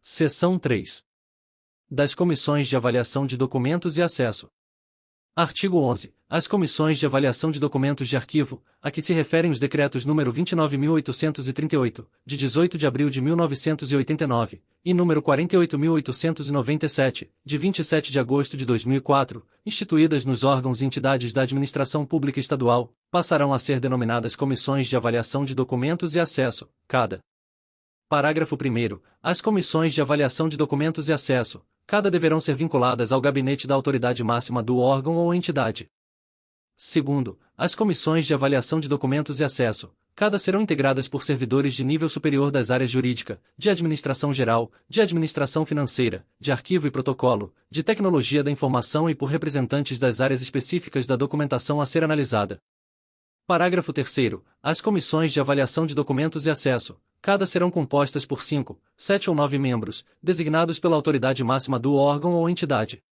Seção 3. Das Comissões de Avaliação de Documentos e Acesso. Artigo 11. As comissões de avaliação de documentos de arquivo, a que se referem os decretos nº 29.838, de 18 de abril de 1989, e nº 48.897, de 27 de agosto de 2004, instituídas nos órgãos e entidades da Administração Pública Estadual, passarão a ser denominadas Comissões de Avaliação de Documentos e Acesso, CADA. Parágrafo 1º. As comissões de avaliação de documentos e acesso, CADA deverão ser vinculadas ao gabinete da autoridade máxima do órgão ou entidade. Segundo, as comissões de avaliação de documentos e acesso, CADA serão integradas por servidores de nível superior das áreas jurídica, de administração geral, de administração financeira, de arquivo e protocolo, de tecnologia da informação e por representantes das áreas específicas da documentação a ser analisada. Parágrafo 3º. As comissões de avaliação de documentos e acesso, CADA serão compostas por 5, 7 ou 9 membros, designados pela autoridade máxima do órgão ou entidade.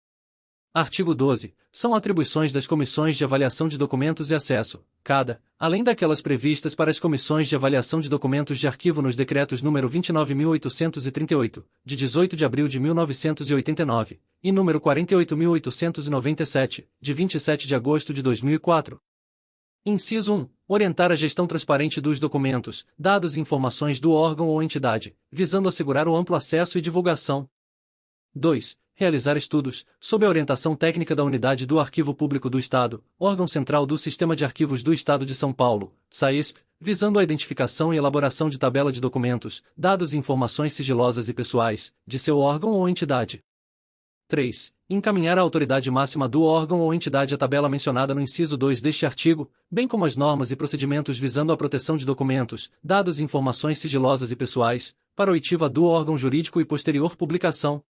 Artigo 12. São atribuições das comissões de avaliação de documentos e acesso, CADA, além daquelas previstas para as comissões de avaliação de documentos de arquivo nos decretos nº 29.838, de 18 de abril de 1989, e nº 48.897, de 27 de agosto de 2004. Inciso 1. Orientar a gestão transparente dos documentos, dados e informações do órgão ou entidade, visando assegurar o amplo acesso e divulgação. 2. Realizar estudos, sob a orientação técnica da Unidade do Arquivo Público do Estado, órgão central do Sistema de Arquivos do Estado de São Paulo, SAESP, visando a identificação e elaboração de tabela de documentos, dados e informações sigilosas e pessoais, de seu órgão ou entidade. 3. Encaminhar à autoridade máxima do órgão ou entidade a tabela mencionada no inciso 2 deste artigo, bem como as normas e procedimentos visando a proteção de documentos, dados e informações sigilosas e pessoais, para oitiva do órgão jurídico e posterior publicação.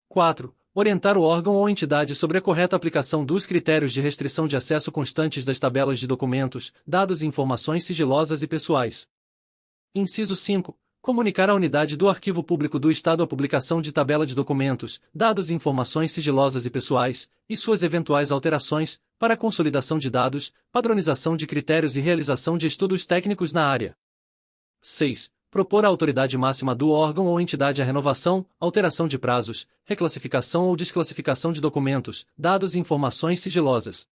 4. Orientar o órgão ou entidade sobre a correta aplicação dos critérios de restrição de acesso constantes das tabelas de documentos, dados e informações sigilosas e pessoais. Inciso 5. Comunicar à Unidade do Arquivo Público do Estado a publicação de tabela de documentos, dados e informações sigilosas e pessoais, e suas eventuais alterações, para a consolidação de dados, padronização de critérios e realização de estudos técnicos na área. 6. Propor à autoridade máxima do órgão ou entidade a renovação, alteração de prazos, reclassificação ou desclassificação de documentos, dados e informações sigilosas.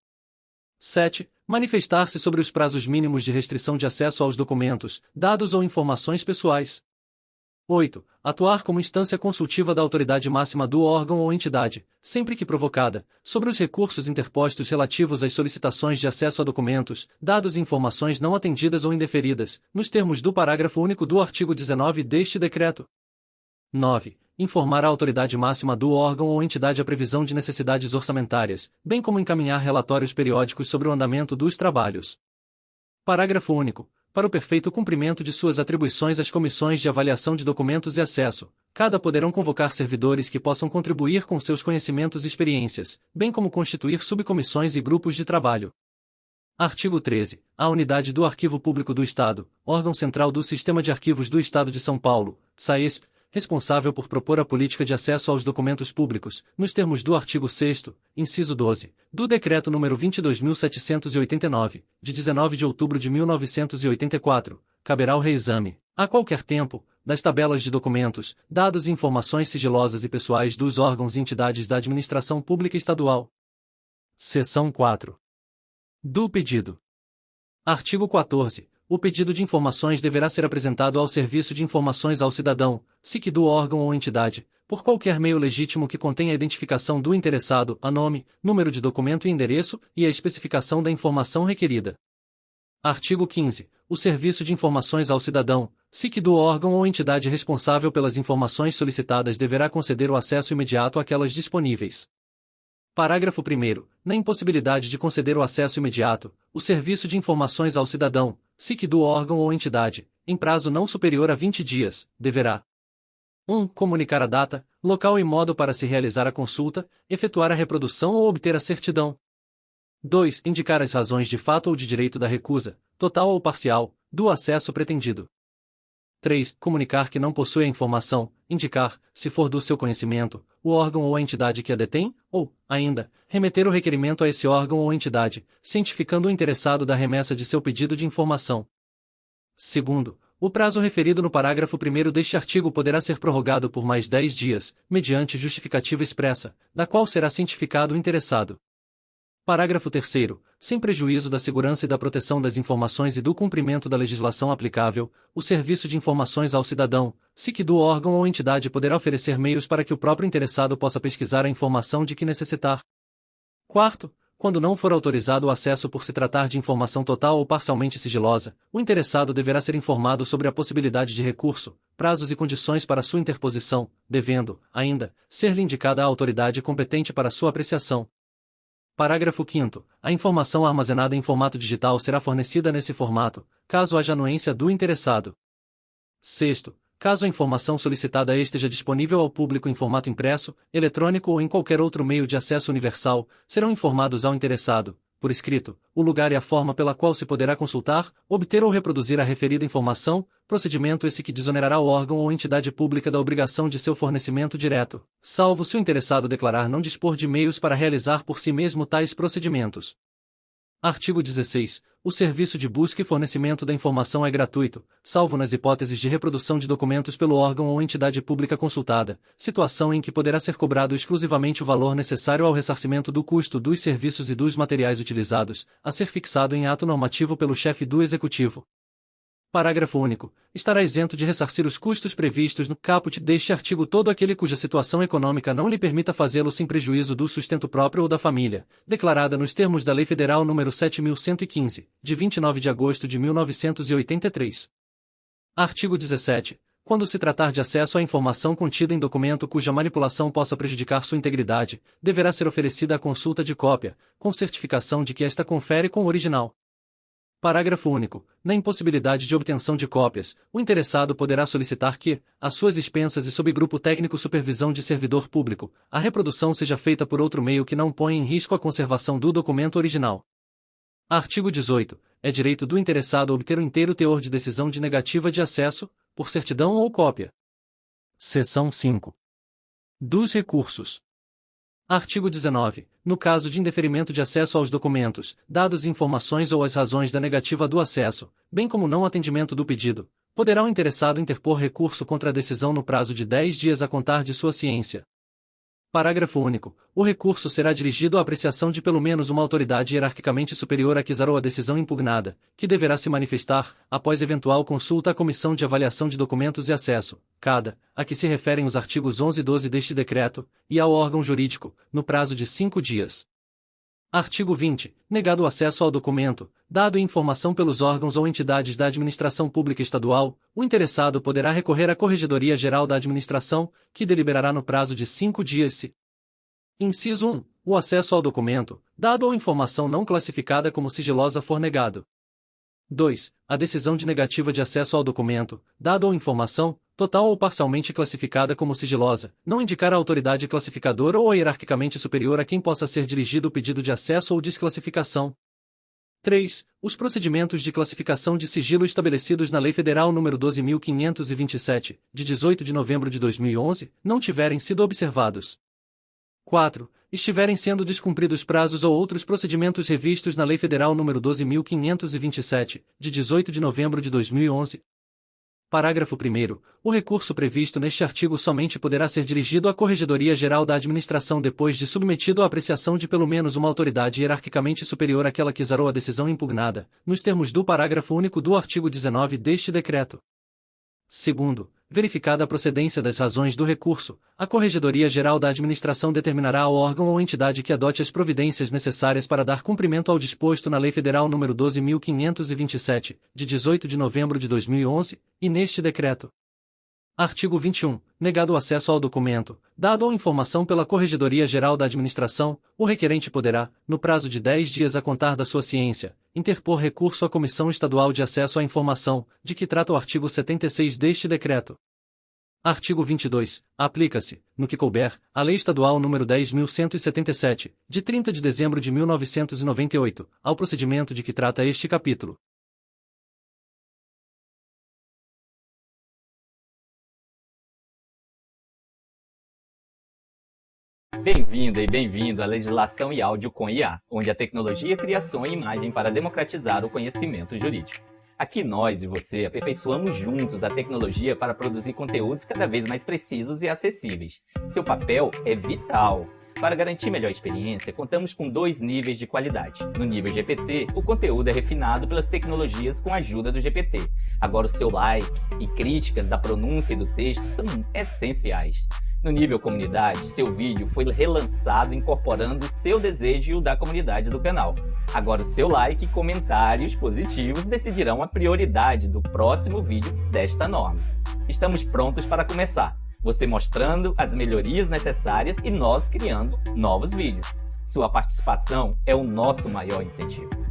7. Manifestar-se sobre os prazos mínimos de restrição de acesso aos documentos, dados ou informações pessoais. 8. Atuar como instância consultiva da autoridade máxima do órgão ou entidade, sempre que provocada, sobre os recursos interpostos relativos às solicitações de acesso a documentos, dados e informações não atendidas ou indeferidas, nos termos do parágrafo único do artigo 19 deste decreto. 9. Informar a autoridade máxima do órgão ou entidade a previsão de necessidades orçamentárias, bem como encaminhar relatórios periódicos sobre o andamento dos trabalhos. Parágrafo único. Para o perfeito cumprimento de suas atribuições às comissões de avaliação de documentos e acesso, CADA poderão convocar servidores que possam contribuir com seus conhecimentos e experiências, bem como constituir subcomissões e grupos de trabalho. Artigo 13. A Unidade do Arquivo Público do Estado, órgão central do Sistema de Arquivos do Estado de São Paulo, SAESP, responsável por propor a política de acesso aos documentos públicos, nos termos do artigo 6º, inciso 12, do Decreto nº 22.789, de 19 de outubro de 1984, caberá o reexame, a qualquer tempo, das tabelas de documentos, dados e informações sigilosas e pessoais dos órgãos e entidades da administração pública estadual. Seção 4. Do pedido. Artigo 14. O pedido de informações deverá ser apresentado ao Serviço de Informações ao Cidadão, SIC do órgão ou entidade, por qualquer meio legítimo que contenha a identificação do interessado, a nome, número de documento e endereço, e a especificação da informação requerida. Artigo 15. O Serviço de Informações ao Cidadão, SIC do órgão ou entidade responsável pelas informações solicitadas deverá conceder o acesso imediato àquelas disponíveis. Parágrafo 1º. Na impossibilidade de conceder o acesso imediato, o Serviço de Informações ao Cidadão, SIC do órgão ou entidade, em prazo não superior a 20 dias, deverá 1. Comunicar a data, local e modo para se realizar a consulta, efetuar a reprodução ou obter a certidão. 2. Indicar as razões de fato ou de direito da recusa, total ou parcial, do acesso pretendido. 3. Comunicar que não possui a informação, indicar, se for do seu conhecimento, o órgão ou a entidade que a detém, ou, ainda, remeter o requerimento a esse órgão ou entidade, cientificando o interessado da remessa de seu pedido de informação. Segundo, O prazo referido no parágrafo 1º deste artigo poderá ser prorrogado por mais 10 dias, mediante justificativa expressa, da qual será cientificado o interessado. Parágrafo 3º. Sem prejuízo da segurança e da proteção das informações e do cumprimento da legislação aplicável, o Serviço de Informações ao Cidadão, SIC do órgão ou entidade poderá oferecer meios para que o próprio interessado possa pesquisar a informação de que necessitar. Quarto, quando não for autorizado o acesso por se tratar de informação total ou parcialmente sigilosa, o interessado deverá ser informado sobre a possibilidade de recurso, prazos e condições para sua interposição, devendo, ainda, ser-lhe indicada a autoridade competente para sua apreciação. Parágrafo 5º. A informação armazenada em formato digital será fornecida nesse formato, caso haja anuência do interessado. Sexto, caso a informação solicitada esteja disponível ao público em formato impresso, eletrônico ou em qualquer outro meio de acesso universal, serão informados ao interessado, por escrito, o lugar e a forma pela qual se poderá consultar, obter ou reproduzir a referida informação, procedimento esse que desonerará o órgão ou entidade pública da obrigação de seu fornecimento direto, salvo se o interessado declarar não dispor de meios para realizar por si mesmo tais procedimentos. Artigo 16. O serviço de busca e fornecimento da informação é gratuito, salvo nas hipóteses de reprodução de documentos pelo órgão ou entidade pública consultada, situação em que poderá ser cobrado exclusivamente o valor necessário ao ressarcimento do custo dos serviços e dos materiais utilizados, a ser fixado em ato normativo pelo chefe do Executivo. Parágrafo único. Estará isento de ressarcir os custos previstos no caput deste artigo todo aquele cuja situação econômica não lhe permita fazê-lo sem prejuízo do sustento próprio ou da família, declarada nos termos da Lei Federal nº 7.115, de 29 de agosto de 1983. Artigo 17. Quando se tratar de acesso à informação contida em documento cuja manipulação possa prejudicar sua integridade, deverá ser oferecida a consulta de cópia, com certificação de que esta confere com o original. Parágrafo único. Na impossibilidade de obtenção de cópias, o interessado poderá solicitar que, às suas expensas e sob grupo técnico supervisão de servidor público, a reprodução seja feita por outro meio que não ponha em risco a conservação do documento original. Artigo 18. É direito do interessado obter o inteiro teor de decisão de negativa de acesso, por certidão ou cópia. Seção 5. Dos recursos. Artigo 19. No caso de indeferimento de acesso aos documentos, dados e informações ou as razões da negativa do acesso, bem como não atendimento do pedido, poderá o interessado interpor recurso contra a decisão no prazo de 10 dias a contar de sua ciência. Parágrafo único. O recurso será dirigido à apreciação de pelo menos uma autoridade hierarquicamente superior a que exarou a decisão impugnada, que deverá se manifestar, após eventual consulta à Comissão de Avaliação de Documentos e Acesso, CADA, a que se referem os artigos 11 e 12 deste decreto, e ao órgão jurídico, no prazo de 5 dias. Artigo 20. Negado o acesso ao documento, dado e informação pelos órgãos ou entidades da administração pública estadual, o interessado poderá recorrer à Corregedoria Geral da Administração, que deliberará no prazo de 5 dias se: Inciso 1. O acesso ao documento, dado ou informação não classificada como sigilosa for negado. 2. A decisão de negativa de acesso ao documento, dado ou informação, total ou parcialmente classificada como sigilosa, não indicar a autoridade classificadora ou a hierarquicamente superior a quem possa ser dirigido o pedido de acesso ou desclassificação. 3. Os procedimentos de classificação de sigilo estabelecidos na Lei Federal nº 12.527, de 18 de novembro de 2011, não tiverem sido observados. 4. Estiverem sendo descumpridos prazos ou outros procedimentos revistos na Lei Federal nº 12.527, de 18 de novembro de 2011. Parágrafo 1º. O recurso previsto neste artigo somente poderá ser dirigido à Corregedoria Geral da Administração depois de submetido à apreciação de pelo menos uma autoridade hierarquicamente superior àquela que exarou a decisão impugnada, nos termos do parágrafo único do artigo 19 deste decreto. Segundo, verificada a procedência das razões do recurso, a Corregedoria Geral da Administração determinará ao órgão ou entidade que adote as providências necessárias para dar cumprimento ao disposto na Lei Federal nº 12.527, de 18 de novembro de 2011, e neste decreto. Artigo 21. Negado o acesso ao documento, dado ou informação pela Corregedoria Geral da Administração, o requerente poderá, no prazo de 10 dias a contar da sua ciência, interpor recurso à Comissão Estadual de Acesso à Informação, de que trata o artigo 76 deste decreto. Artigo 22. Aplica-se, no que couber, a Lei Estadual nº 10.177, de 30 de dezembro de 1998, ao procedimento de que trata este capítulo. Bem-vinda e bem-vindo à Legislação e Áudio com IA, onde a tecnologia cria som e imagem para democratizar o conhecimento jurídico. Aqui nós e você aperfeiçoamos juntos a tecnologia para produzir conteúdos cada vez mais precisos e acessíveis. Seu papel é vital. Para garantir melhor experiência, contamos com 2 níveis de qualidade. No nível GPT, o conteúdo é refinado pelas tecnologias com a ajuda do GPT. Agora o seu like e críticas da pronúncia e do texto são essenciais. No nível comunidade, seu vídeo foi relançado incorporando o seu desejo e o da comunidade do canal. Agora o seu like e comentários positivos decidirão a prioridade do próximo vídeo desta norma. Estamos prontos para começar. Você mostrando as melhorias necessárias e nós criando novos vídeos. Sua participação é o nosso maior incentivo.